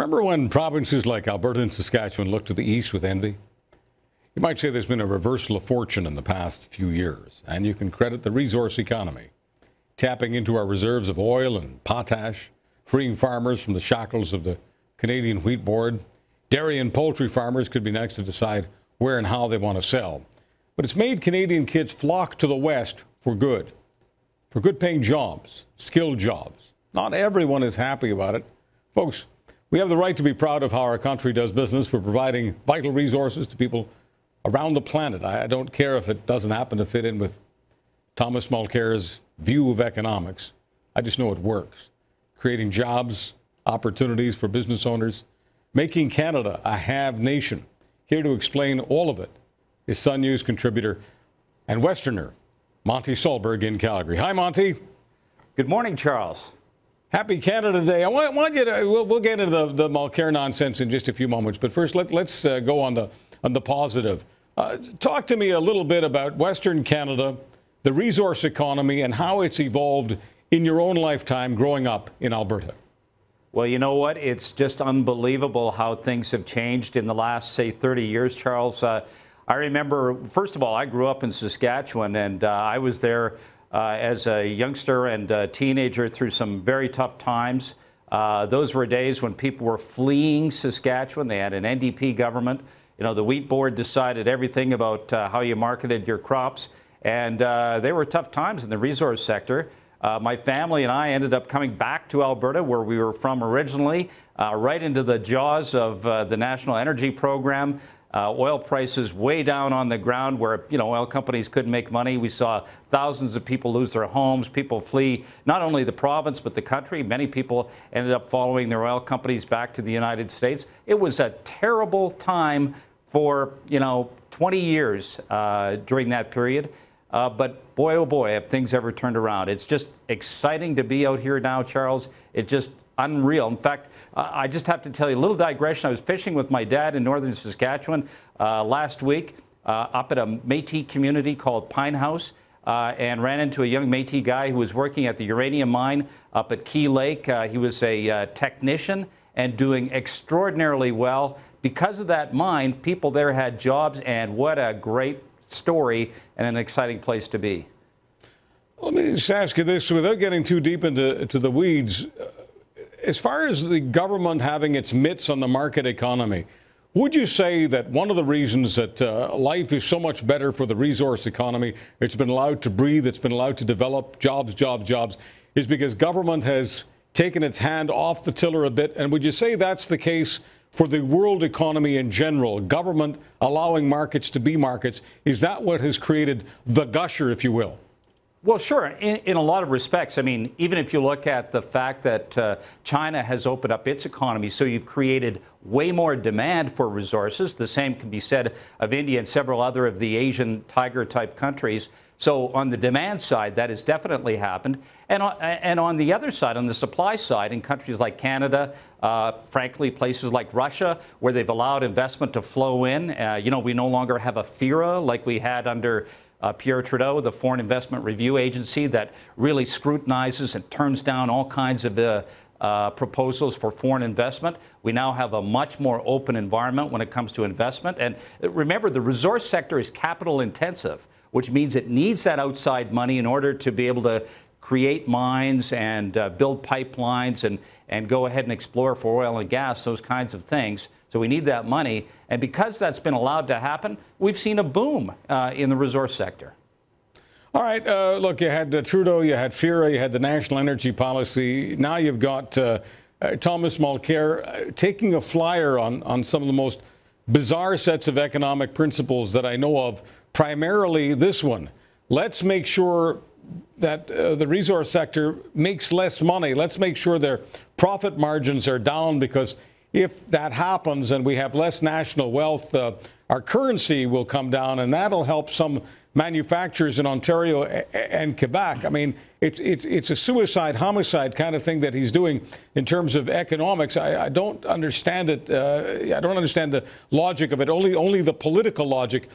Remember when provinces like Alberta and Saskatchewan looked to the east with envy? You might say there's been a reversal of fortune in the past few years, and you can credit the resource economy, tapping into our reserves of oil and potash, freeing farmers from the shackles of the Canadian Wheat Board. Dairy and poultry farmers could be next to decide where and how they want to sell. But it's made Canadian kids flock to the West for good paying jobs, skilled jobs. Not everyone is happy about it. Folks, we have the right to be proud of how our country does business. We're providing vital resources to people around the planet. I don't care if it doesn't happen to fit in with Thomas Mulcair's view of economics. I just know it works. Creating jobs, opportunities for business owners, making Canada a have nation. Here to explain all of it is Sun News contributor and Westerner, Monte Solberg in Calgary. Hi, Monte. Good morning, Charles. Happy Canada Day. I want you to, we'll get into the Mulcair nonsense in just a few moments, but first let's go on the positive. Talk to me a little bit about Western Canada, the resource economy, and how it's evolved in your own lifetime growing up in Alberta. Well, you know what? It's just unbelievable how things have changed in the last, say, 30 years, Charles. I remember, first of all, I grew up in Saskatchewan, and I was there as a youngster and a teenager through some very tough times. Those were days when people were fleeing Saskatchewan. They had an NDP government. You know, the Wheat Board decided everything about how you marketed your crops, and they were tough times in the resource sector. My family and I ended up coming back to Alberta, where we were from originally, right into the jaws of the National Energy Program. Oil prices way down on the ground where, you know, oil companies couldn't make money. We saw thousands of people lose their homes, people flee not only the province but the country. Many people ended up following their oil companies back to the United States. It was a terrible time for, 20 years during that period. But boy, oh boy, have things ever turned around. It's just exciting to be out here now, Charles. It just unreal. In fact, I just have to tell you a little digression. I was fishing with my dad in northern Saskatchewan last week up at a Métis community called Pine House and ran into a young Métis guy who was working at the uranium mine up at Key Lake. He was a technician and doing extraordinarily well. Because of that mine, people there had jobs, and what a great story and an exciting place to be. Let me just ask you this, without getting too deep into the weeds. As far as the government having its mitts on the market economy, would you say that one of the reasons that life is so much better for the resource economy, it's been allowed to breathe, it's been allowed to develop jobs, is because government has taken its hand off the tiller a bit? And would you say that's the case for the world economy in general? Government allowing markets to be markets, is that what has created the gusher, if you will? Well, sure. In a lot of respects. I mean, even if you look at the fact that China has opened up its economy, so you've created way more demand for resources. The same can be said of India and several other of the Asian tiger-type countries. So on the demand side, that has definitely happened. And on the other side, on the supply side, in countries like Canada, frankly, places like Russia, where they've allowed investment to flow in. We no longer have a FIRA like we had under Pierre Trudeau, the Foreign Investment Review Agency that really scrutinizes and turns down all kinds of proposals for foreign investment. We now have a much more open environment when it comes to investment. And remember, the resource sector is capital intensive, which means it needs that outside money in order to be able to create mines and build pipelines and go ahead and explore for oil and gas, those kinds of things. So we need that money. And because that's been allowed to happen, we've seen a boom in the resource sector. All right. Look, you had Trudeau, you had FIRA, you had the National Energy Policy. Now you've got Thomas Mulcair taking a flyer on some of the most bizarre sets of economic principles that I know of, primarily this one. Let's make sure that the resource sector makes less money. Let's make sure their profit margins are down, because if that happens and we have less national wealth, our currency will come down, and that'll help some manufacturers in Ontario and Quebec. I mean, it's a suicide, homicide kind of thing that he's doing in terms of economics. I don't understand it. I don't understand the logic of it, only the political logic.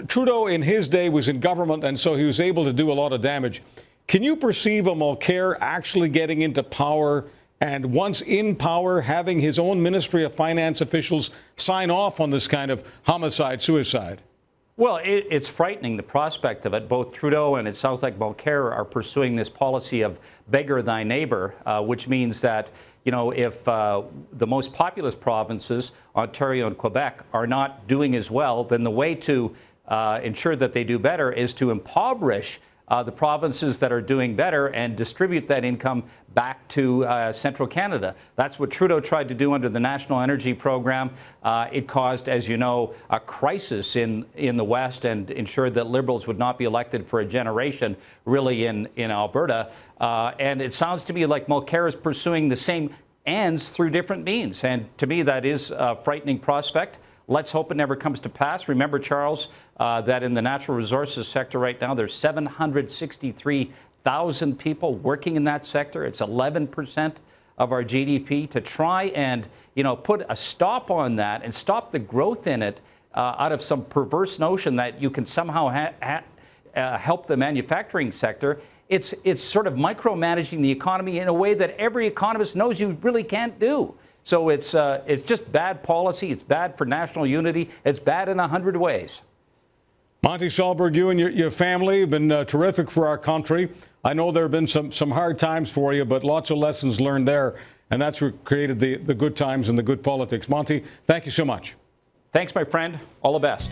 Trudeau in his day was in government, and so he was able to do a lot of damage. Can you perceive a Mulcair actually getting into power and once in power, having his own Ministry of Finance officials sign off on this kind of homicide-suicide? Well, it's frightening, the prospect of it. Both Trudeau and it sounds like Mulcair are pursuing this policy of beggar thy neighbor, which means that, you know, if the most populous provinces, Ontario and Quebec, are not doing as well, then the way to ensure that they do better is to impoverish the provinces that are doing better and distribute that income back to central Canada. That's what Trudeau tried to do under the National Energy Program. It caused, as you know, a crisis in the West and ensured that Liberals would not be elected for a generation, really, in Alberta. And it sounds to me like Mulcair is pursuing the same ends through different means. And to me, that is a frightening prospect. Let's hope it never comes to pass. Remember, Charles, that in the natural resources sector right now, there's 763,000 people working in that sector. It's 11% of our GDP. To try and, you know, put a stop on that and stop the growth in it out of some perverse notion that you can somehow help the manufacturing sector, it's sort of micromanaging the economy in a way that every economist knows you really can't do. So it's just bad policy. It's bad for national unity. It's bad in 100 ways. Monte Solberg, you and your family have been terrific for our country. I know there have been some hard times for you, but lots of lessons learned there. And that's what created the good times and the good politics. Monte, thank you so much. Thanks, my friend. All the best.